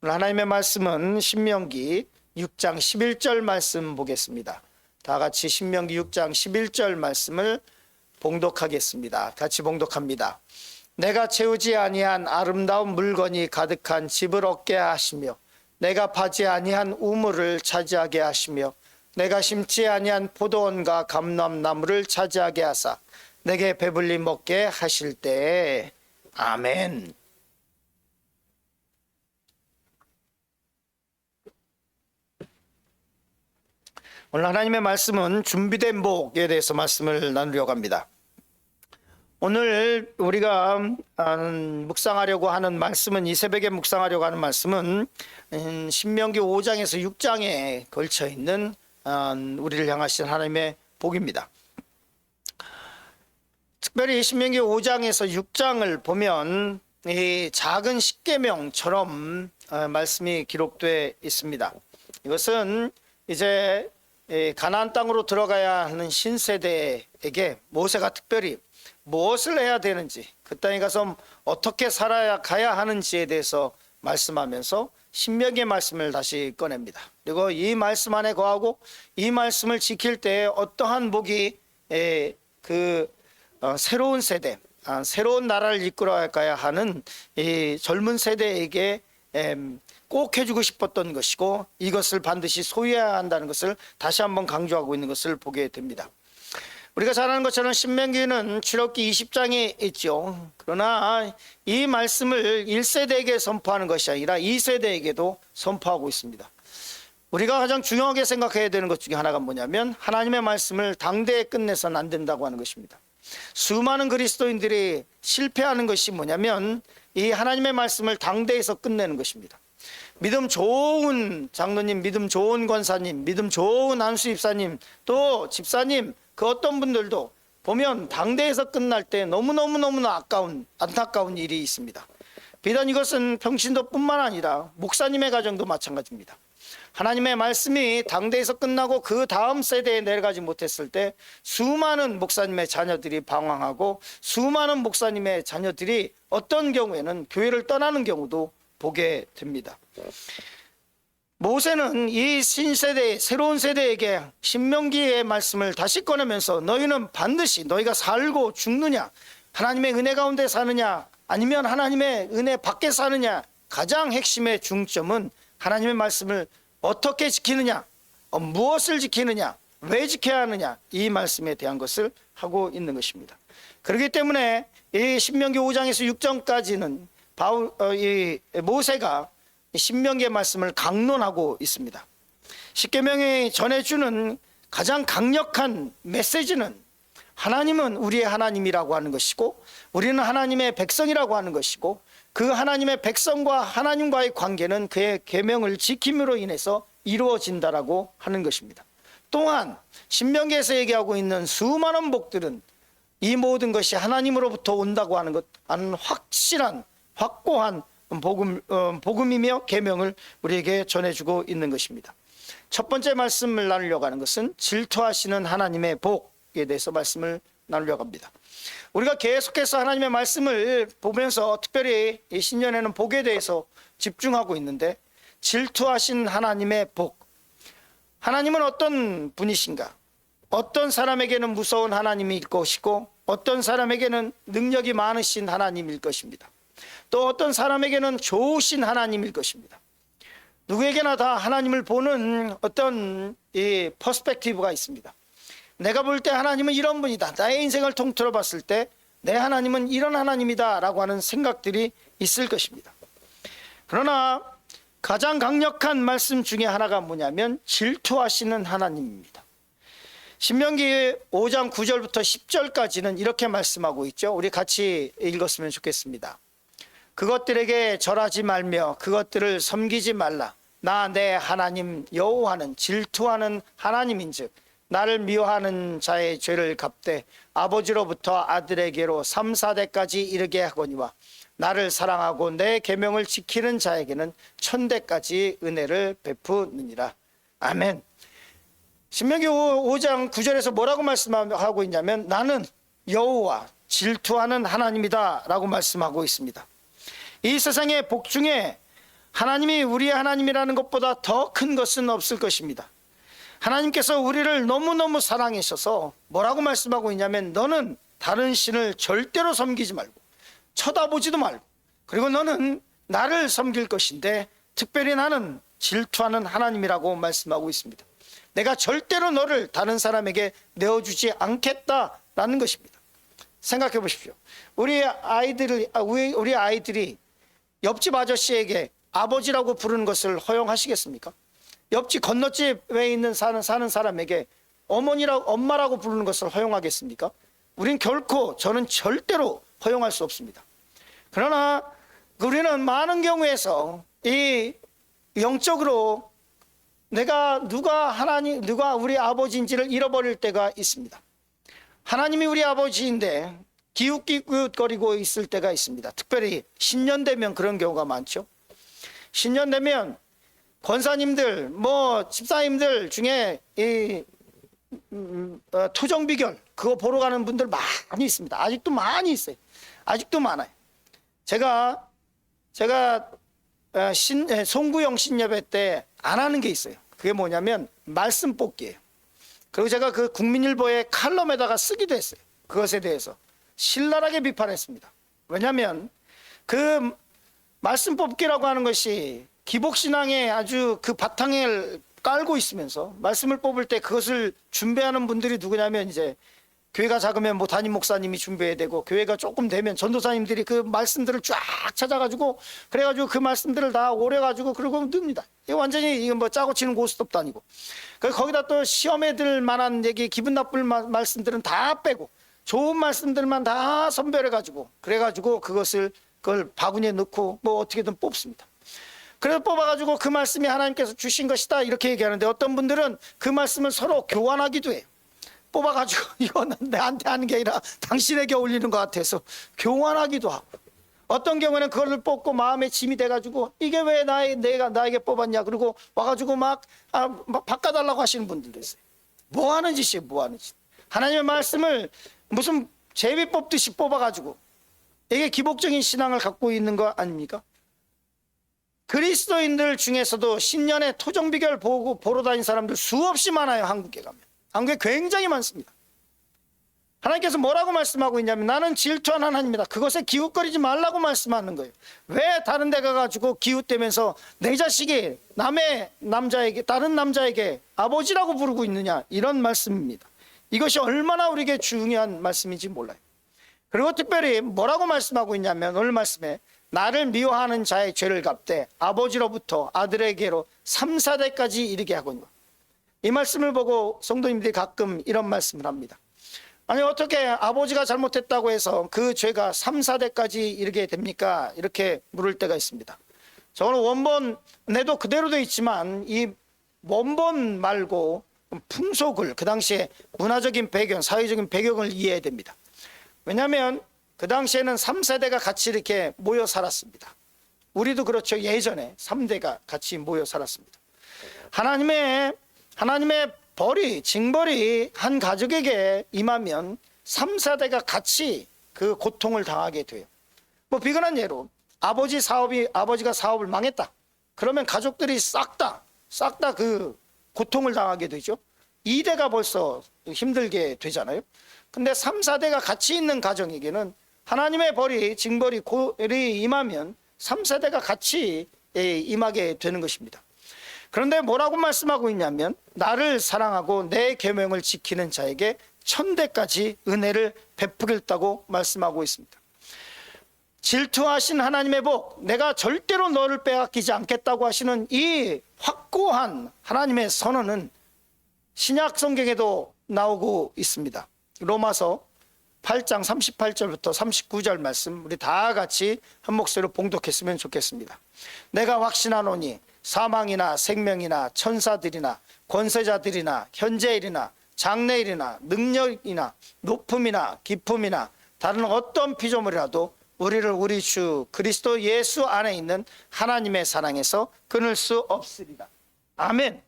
오늘 하나님의 말씀은 신명기 6장 11절 말씀 보겠습니다. 다 같이 신명기 6장 11절 말씀을 봉독하겠습니다. 같이 봉독합니다. 내가 채우지 아니한 아름다운 물건이 가득한 집을 얻게 하시며 내가 파지 아니한 우물을 차지하게 하시며 내가 심지 아니한 포도원과 감람나무를 차지하게 하사 내게 배불리 먹게 하실 때에 아멘. 오늘 하나님의 말씀은 준비된 복에 대해서 말씀을 나누려고 합니다. 오늘 우리가 묵상하려고 하는 말씀은, 이 새벽에 묵상하려고 하는 말씀은 신명기 5장에서 6장에 걸쳐 있는 우리를 향하신 하나님의 복입니다. 특별히 신명기 5장에서 6장을 보면 이 작은 십계명처럼 말씀이 기록되어 있습니다. 이것은 이제 가나안 땅으로 들어가야 하는 신세대에게 모세가 특별히 무엇을 해야 되는지, 그 땅에 가서 어떻게 살아야 가야 하는지에 대해서 말씀하면서 신명기의 말씀을 다시 꺼냅니다. 그리고 이 말씀 안에 거하고 이 말씀을 지킬 때 어떠한 복이 새로운 세대, 새로운 나라를 이끌어 가야 하는 이 젊은 세대에게 꼭 해주고 싶었던 것이고, 이것을 반드시 소유해야 한다는 것을 다시 한번 강조하고 있는 것을 보게 됩니다. 우리가 잘 아는 것처럼 신명기는 출애굽기 20장에 있죠. 그러나 이 말씀을 1세대에게 선포하는 것이 아니라 2세대에게도 선포하고 있습니다. 우리가 가장 중요하게 생각해야 되는 것 중에 하나가 뭐냐면, 하나님의 말씀을 당대에 끝내서는 안 된다고 하는 것입니다. 수많은 그리스도인들이 실패하는 것이 뭐냐면, 이 하나님의 말씀을 당대에서 끝내는 것입니다. 믿음 좋은 장로님, 믿음 좋은 권사님, 믿음 좋은 안수 집사님, 또 집사님, 그 어떤 분들도 보면 당대에서 끝날 때 너무너무너무나 안타까운 일이 있습니다. 비단 이것은 평신도뿐만 아니라 목사님의 가정도 마찬가지입니다. 하나님의 말씀이 당대에서 끝나고 그 다음 세대에 내려가지 못했을 때 수많은 목사님의 자녀들이 방황하고, 수많은 목사님의 자녀들이 어떤 경우에는 교회를 떠나는 경우도 보게 됩니다. 모세는 이 신세대, 새로운 세대에게 신명기의 말씀을 다시 꺼내면서, 너희는 반드시 너희가 살고 죽느냐, 하나님의 은혜 가운데 사느냐, 아니면 하나님의 은혜 밖에 사느냐, 가장 핵심의 중점은 하나님의 말씀을 어떻게 지키느냐, 무엇을 지키느냐, 왜 지켜야 하느냐, 이 말씀에 대한 것을 하고 있는 것입니다. 그렇기 때문에 이 신명기 5장에서 6장까지는 모세가 신명기의 말씀을 강론하고 있습니다. 십계명이 전해주는 가장 강력한 메시지는, 하나님은 우리의 하나님이라고 하는 것이고 우리는 하나님의 백성이라고 하는 것이고, 그 하나님의 백성과 하나님과의 관계는 그의 계명을 지킴으로 인해서 이루어진다라고 하는 것입니다. 또한 신명기에서 얘기하고 있는 수많은 복들은 이 모든 것이 하나님으로부터 온다고 하는 확실한 확고한 복음이며 계명을 우리에게 전해주고 있는 것입니다. 첫 번째 말씀을 나누려고 하는 것은 질투하시는 하나님의 복에 대해서 말씀을 나누려고 합니다. 우리가 계속해서 하나님의 말씀을 보면서 특별히 이 신년에는 복에 대해서 집중하고 있는데, 질투하신 하나님의 복, 하나님은 어떤 분이신가? 어떤 사람에게는 무서운 하나님일 것이고 어떤 사람에게는 능력이 많으신 하나님일 것입니다. 또 어떤 사람에게는 좋으신 하나님일 것입니다. 누구에게나 다 하나님을 보는 어떤 이 퍼스펙티브가 있습니다. 내가 볼 때 하나님은 이런 분이다, 나의 인생을 통틀어 봤을 때 내 하나님은 이런 하나님이다 라고 하는 생각들이 있을 것입니다. 그러나 가장 강력한 말씀 중에 하나가 뭐냐면 질투하시는 하나님입니다. 신명기 5장 9절부터 10절까지는 이렇게 말씀하고 있죠. 우리 같이 읽었으면 좋겠습니다. 그것들에게 절하지 말며 그것들을 섬기지 말라. 나 내 하나님 여호와는 질투하는 하나님인즉 나를 미워하는 자의 죄를 갚되 아버지로부터 아들에게로 3, 4대까지 이르게 하거니와 나를 사랑하고 내 계명을 지키는 자에게는 1000대까지 은혜를 베푸느니라. 아멘. 신명기 5장 9절에서 뭐라고 말씀하고 있냐면, 나는 여호와 질투하는 하나님이다 라고 말씀하고 있습니다. 이 세상의 복 중에 하나님이 우리의 하나님이라는 것보다 더 큰 것은 없을 것입니다. 하나님께서 우리를 너무너무 사랑하셔서 뭐라고 말씀하고 있냐면, 너는 다른 신을 절대로 섬기지 말고 쳐다보지도 말고, 그리고 너는 나를 섬길 것인데 특별히 나는 질투하는 하나님이라고 말씀하고 있습니다. 내가 절대로 너를 다른 사람에게 내어주지 않겠다라는 것입니다. 생각해 보십시오. 우리 아이들이 옆집 아저씨에게 아버지라고 부르는 것을 허용하시겠습니까? 옆집 건너집에 있는 사는 사람에게 엄마라고 부르는 것을 허용하겠습니까? 저는 절대로 허용할 수 없습니다. 그러나 우리는 많은 경우에서 이 영적으로 누가 우리 아버지인지를 잃어버릴 때가 있습니다. 하나님이 우리 아버지인데 기웃기웃거리고 있을 때가 있습니다. 특별히 신년 되면 그런 경우가 많죠. 신년 되면 권사님들, 집사님들 중에 투정비결 그거 보러 가는 분들 많이 있습니다. 아직도 많이 있어요. 아직도 많아요. 제가 송구영 신예배 때 안 하는 게 있어요. 그게 뭐냐면 말씀 뽑기예요. 그리고 제가 그 국민일보의 칼럼에다가 쓰기도 했어요. 그것에 대해서 신랄하게 비판했습니다. 왜냐하면 그 말씀 뽑기라고 하는 것이 기복신앙의 아주 그 바탕을 깔고 있으면서 말씀을 뽑을 때 그것을 준비하는 분들이 누구냐면, 이제 교회가 작으면 담임 목사님이 준비해야 되고, 교회가 조금 되면 전도사님들이 그 말씀들을 쫙 찾아가지고 그래가지고 그 말씀들을 다 오려가지고 그러고 듭니다. 이거 완전히 짜고 치는 고스톱도 아니고, 거기다 또 시험에 들 만한 기분 나쁠 말씀들은 다 빼고 좋은 말씀들만 다 선별해가지고 그래가지고 그걸 바구니에 넣고 어떻게든 뽑습니다. 그래서 뽑아가지고 그 말씀이 하나님께서 주신 것이다 이렇게 얘기하는데, 어떤 분들은 그 말씀을 서로 교환하기도 해요. 뽑아가지고 이거는 나한테 하는 게 아니라 당신에게 어울리는 것 같아서 교환하기도 하고, 어떤 경우에는 그걸 뽑고 마음에 짐이 돼가지고 이게 왜 내가 나에게 뽑았냐, 그리고 와가지고 막 바꿔달라고 하시는 분들도 있어요. 뭐 하는 짓이에요, 뭐 하는 짓. 하나님의 말씀을 무슨 제비 뽑듯이 뽑아가지고, 이게 기복적인 신앙을 갖고 있는 거 아닙니까? 그리스도인들 중에서도 신년에 토정비결 보러 다니는 사람들 수없이 많아요. 한국에 가면. 한국에 굉장히 많습니다. 하나님께서 뭐라고 말씀하고 있냐면, 나는 질투한 하나님이다. 그것에 기웃거리지 말라고 말씀하는 거예요. 왜 다른 데 가가지고 기웃대면서 내 자식이 다른 남자에게 아버지라고 부르고 있느냐, 이런 말씀입니다. 이것이 얼마나 우리에게 중요한 말씀인지 몰라요. 그리고 특별히 뭐라고 말씀하고 있냐면, 오늘 말씀에 나를 미워하는 자의 죄를 갚되 아버지로부터 아들에게로 3, 4대까지 이르게 하거니와. 이 말씀을 보고 성도님들이 가끔 이런 말씀을 합니다. 아니, 어떻게 아버지가 잘못했다고 해서 그 죄가 3, 4대까지 이르게 됩니까? 이렇게 물을 때가 있습니다. 저는 원본에도 그대로 되어 있지만 이 원본 말고 풍속을, 그 당시에 문화적인 배경, 사회적인 배경을 이해해야 됩니다. 왜냐하면 그 당시에는 3세대가 같이 이렇게 모여 살았습니다. 우리도 그렇죠. 예전에 3대가 같이 모여 살았습니다. 하나님의 징벌이 한 가족에게 임하면 3세대가 같이 그 고통을 당하게 돼요. 비근한 예로 아버지가 사업을 망했다. 그러면 가족들이 싹 다 그 고통을 당하게 되죠. 2대가 벌써 힘들게 되잖아요. 근데 3, 4대가 같이 있는 가정에게는 하나님의 징벌이 임하면 3, 4대가 같이 임하게 되는 것입니다. 그런데 뭐라고 말씀하고 있냐면, 나를 사랑하고 내 계명을 지키는 자에게 1000대까지 은혜를 베푸겠다고 말씀하고 있습니다. 질투하신 하나님의 복, 내가 절대로 너를 빼앗기지 않겠다고 하시는 이 확고한 하나님의 선언은 신약 성경에도 나오고 있습니다. 로마서 8장 38절부터 39절 말씀, 우리 다 같이 한 목소리로 봉독했으면 좋겠습니다. 내가 확신하노니 사망이나 생명이나 천사들이나 권세자들이나 현재일이나 장래일이나 능력이나 높음이나 깊음이나 다른 어떤 피조물이라도 우리를 우리 주 그리스도 예수 안에 있는 하나님의 사랑에서 끊을 수 없으리라. 아멘.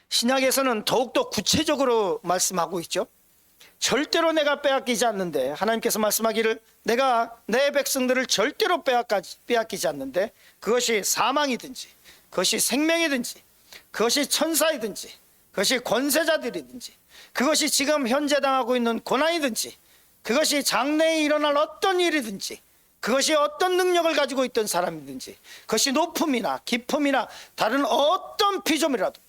신약에서는 더욱더 구체적으로 말씀하고 있죠. 절대로 내가 빼앗기지 않는데, 하나님께서 말씀하기를 내가 내 백성들을 절대로 빼앗기지 않는데, 그것이 사망이든지 그것이 생명이든지 그것이 천사이든지 그것이 권세자들이든지 그것이 지금 현재 당하고 있는 고난이든지 그것이 장래에 일어날 어떤 일이든지 그것이 어떤 능력을 가지고 있던 사람이든지 그것이 높음이나 깊음이나 다른 어떤 피조물이라도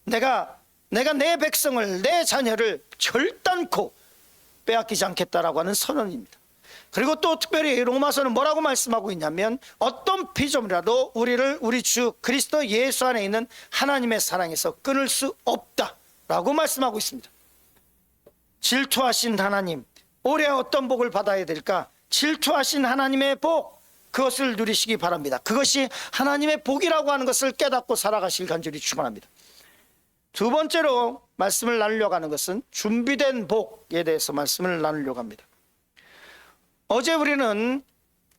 내가 내 백성을, 내 자녀를 결단코 빼앗기지 않겠다라고 하는 선언입니다. 그리고 또 특별히 로마서는 뭐라고 말씀하고 있냐면 어떤 피조물이라도 우리를 우리 주 그리스도 예수 안에 있는 하나님의 사랑에서 끊을 수 없다라고 말씀하고 있습니다. 질투하신 하나님, 올해 어떤 복을 받아야 될까? 질투하신 하나님의 복, 그것을 누리시기 바랍니다. 그것이 하나님의 복이라고 하는 것을 깨닫고 살아가실 간절히 축원합니다. 두 번째로 말씀을 나누려고 하는 것은 준비된 복에 대해서 말씀을 나누려고 합니다. 어제 우리는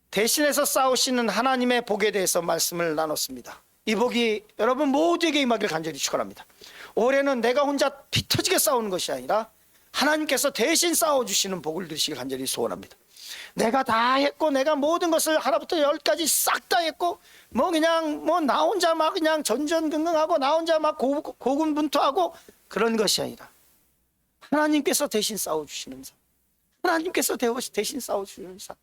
대신해서 싸우시는 하나님의 복에 대해서 말씀을 나눴습니다. 이 복이 여러분 모두에게 임하길 간절히 축원합니다. 올해는 내가 혼자 피 터지게 싸우는 것이 아니라 하나님께서 대신 싸워주시는 복을 누리시길 간절히 소원합니다. 내가 다 했고 내가 모든 것을 하나부터 열까지 싹 다 했고 그냥 나 혼자 막 그냥 전전긍긍하고 나 혼자 막 고군분투하고 그런 것이 아니라 하나님께서 대신 싸워주시는 삶, 하나님께서 대신 싸워주시는 삶,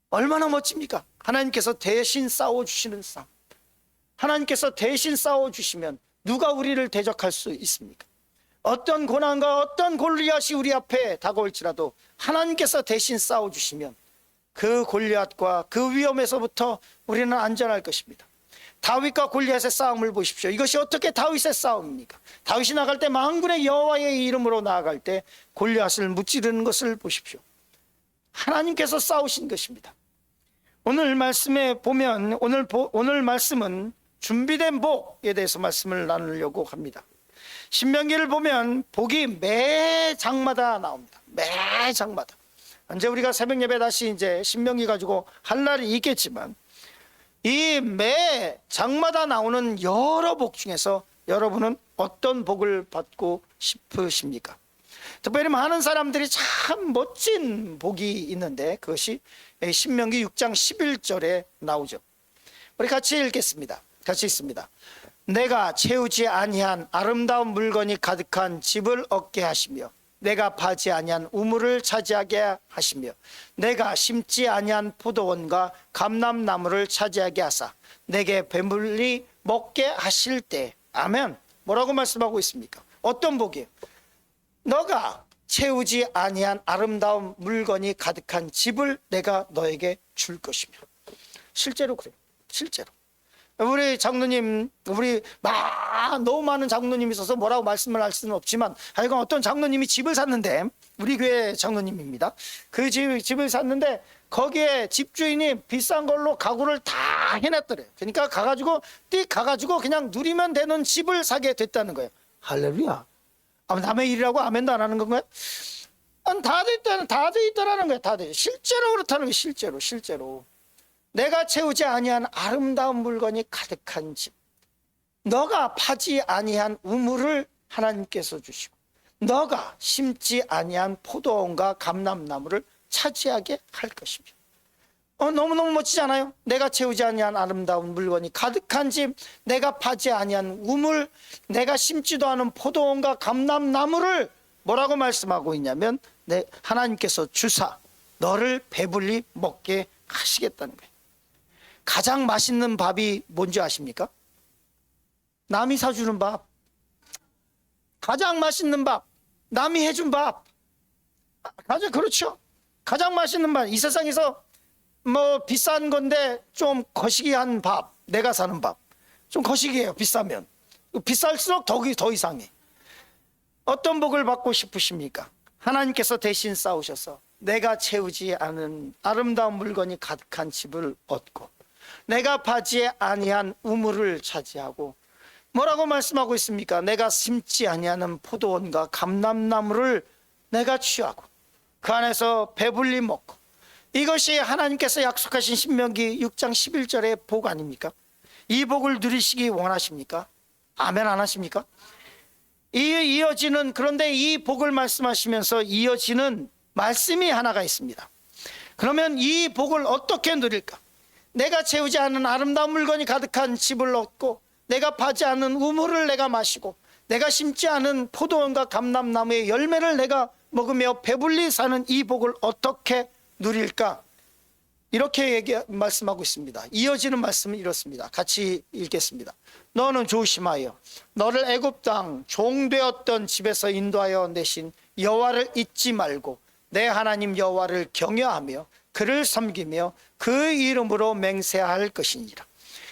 얼마나 멋집니까? 하나님께서 대신 싸워주시는 삶. 하나님께서 대신 싸워주시면 누가 우리를 대적할 수 있습니까? 어떤 고난과 어떤 골리앗이 우리 앞에 다가올지라도 하나님께서 대신 싸워주시면 그 골리앗과 그 위험에서부터 우리는 안전할 것입니다. 다윗과 골리앗의 싸움을 보십시오. 이것이 어떻게 다윗의 싸움입니까? 다윗이 나갈 때 만군의 여호와의 이름으로 나아갈 때 골리앗을 무찌르는 것을 보십시오. 하나님께서 싸우신 것입니다. 오늘 말씀에 보면 오늘 말씀은 준비된 복에 대해서 말씀을 나누려고 합니다. 신명기를 보면 복이 매 장마다 나옵니다. 매 장마다. 언제 우리가 새벽 예배 다시 이제 신명기 가지고 할 날이 있겠지만 이 매 장마다 나오는 여러 복 중에서 여러분은 어떤 복을 받고 싶으십니까? 특별히 많은 사람들이 참 멋진 복이 있는데 그것이 신명기 6장 11절에 나오죠. 우리 같이 읽겠습니다. 같이 읽습니다. 내가 채우지 아니한 아름다운 물건이 가득한 집을 얻게 하시며 내가 파지 아니한 우물을 차지하게 하시며 내가 심지 아니한 포도원과 감람나무를 차지하게 하사 내게 배불리 먹게 하실 때. 아멘. 뭐라고 말씀하고 있습니까? 어떤 복이에요? 너가 채우지 아니한 아름다운 물건이 가득한 집을 내가 너에게 줄 것이며. 실제로 그래요. 실제로. 우리 장로님, 너무 많은 장로님이 있어서 뭐라고 말씀을 할 수는 없지만 하여간 어떤 장로님이 집을 샀는데, 우리 교회 장로님입니다. 그 집을 샀는데 거기에 집주인이 비싼 걸로 가구를 다 해놨더래요. 그러니까 가가지고 그냥 누리면 되는 집을 사게 됐다는 거예요. 할렐루야. 남의 일이라고 아멘도 안 하는 건가요? 다 돼 있다라는 거예요. 다 돼. 실제로 그렇다는 거예요. 실제로. 내가 채우지 아니한 아름다운 물건이 가득한 집, 너가 파지 아니한 우물을 하나님께서 주시고 너가 심지 아니한 포도원과 감람나무를 차지하게 할 것이며. 너무너무 멋지지 않아요? 내가 채우지 아니한 아름다운 물건이 가득한 집, 내가 파지 아니한 우물, 내가 심지도 않은 포도원과 감람나무를 뭐라고 말씀하고 있냐면 하나님께서 주사 너를 배불리 먹게 하시겠다는 거예요. 가장 맛있는 밥이 뭔지 아십니까? 남이 사주는 밥. 가장 맛있는 밥, 남이 해준 밥. 그렇죠. 가장 맛있는 밥. 이 세상에서 비싼 건데 좀 거시기한 밥, 내가 사는 밥 좀 거시기해요. 비싸면 비쌀수록 더 이상해. 어떤 복을 받고 싶으십니까? 하나님께서 대신 싸우셔서 내가 채우지 않은 아름다운 물건이 가득한 집을 얻고 내가 파지 아니한 우물을 차지하고, 뭐라고 말씀하고 있습니까? 내가 심지 아니하는 포도원과 감람나무를 내가 취하고 그 안에서 배불리 먹고. 이것이 하나님께서 약속하신 신명기 6장 11절의 복 아닙니까? 이 복을 누리시기 원하십니까? 아멘 안 하십니까? 이어지는, 그런데 이 복을 말씀하시면서 이어지는 말씀이 하나가 있습니다. 그러면 이 복을 어떻게 누릴까? 내가 채우지 않은 아름다운 물건이 가득한 집을 얻고, 내가 파지 않은 우물을 내가 마시고, 내가 심지 않은 포도원과 감람나무의 열매를 내가 먹으며 배불리 사는 이 복을 어떻게 누릴까? 이렇게 말씀하고 있습니다. 이어지는 말씀은 이렇습니다. 같이 읽겠습니다. 너는 조심하여 너를 애굽 땅 종되었던 집에서 인도하여 내신 여호와를 잊지 말고 내 하나님 여호와를 경외하며 그를 섬기며 그 이름으로 맹세할 것이니라.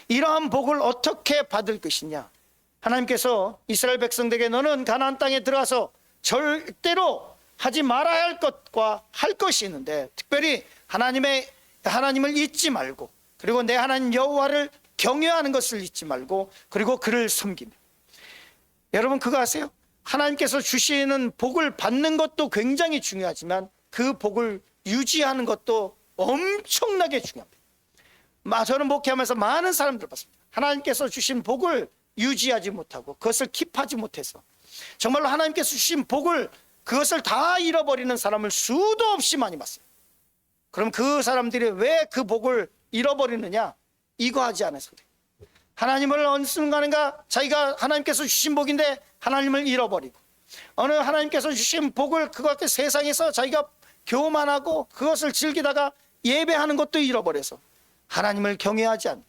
이러한 복을 어떻게 받을 것이냐? 하나님께서 이스라엘 백성들에게 너는 가나안 땅에 들어가서 절대로 하지 말아야 할 것과 할 것이 있는데, 특별히 하나님을 잊지 말고, 그리고 내 하나님 여호와를 경외하는 것을 잊지 말고, 그리고 그를 섬기며. 여러분 그거 아세요? 하나님께서 주시는 복을 받는 것도 굉장히 중요하지만 그 복을 유지하는 것도 엄청나게 중요합니다. 저는 목회하면서 많은 사람들 봤습니다. 하나님께서 주신 복을 유지하지 못하고 그것을 킵하지 못해서 정말로 하나님께서 주신 복을, 그것을 다 잃어버리는 사람을 수도 없이 많이 봤어요. 그럼 그 사람들이 왜 그 복을 잃어버리느냐? 이거 하지 않아서 그래요. 하나님을 어느 순간인가 자기가 하나님께서 주신 복인데 하나님을 잃어버리고, 어느 하나님께서 주신 복을 그것을 세상에서 자기가 교만하고 그것을 즐기다가 예배하는 것도 잃어버려서 하나님을 경외하지 않고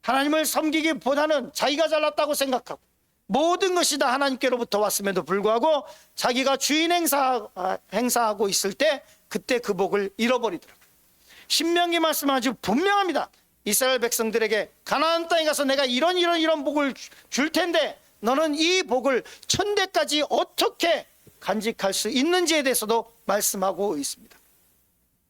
하나님을 섬기기보다는 자기가 잘났다고 생각하고 모든 것이 다 하나님께로부터 왔음에도 불구하고 자기가 주인 행사하고 있을 때 그때 그 복을 잃어버리더라고요. 신명기 말씀은 아주 분명합니다. 이스라엘 백성들에게 가나안 땅에 가서 내가 이런 복을 줄 텐데 너는 이 복을 천대까지 어떻게 간직할 수 있는지에 대해서도 말씀하고 있습니다.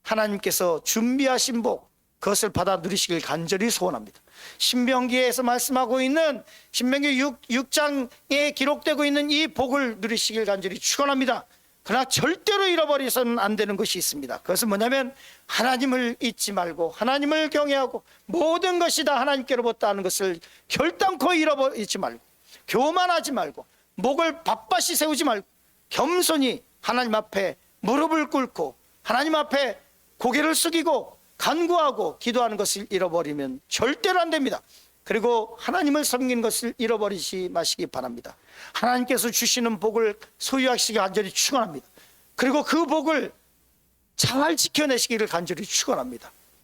하나님께서 준비하신 복, 그것을 받아 누리시길 간절히 소원합니다. 신명기에서 말씀하고 있는 신명기 6장에 기록되고 있는 이 복을 누리시길 간절히 축원합니다. 그러나 절대로 잃어버려서는 안 되는 것이 있습니다. 그것은 뭐냐면 하나님을 잊지 말고 하나님을 경외하고 모든 것이 다 하나님께로부터 하는 것을 결단코 잃어버리지 말고, 교만하지 말고, 목을 빳빳이 세우지 말고 겸손히 하나님 앞에 무릎을 꿇고 하나님 앞에 고개를 숙이고 간구하고 기도하는 것을 잃어버리면 절대로 안 됩니다. 그리고 하나님을 섬기는 것을 잃어버리지 마시기 바랍니다. 하나님께서 주시는 복을 소유하시기 간절히 축원합니다. 그리고 그 복을 잘 지켜내시기를 간절히 축원합니다.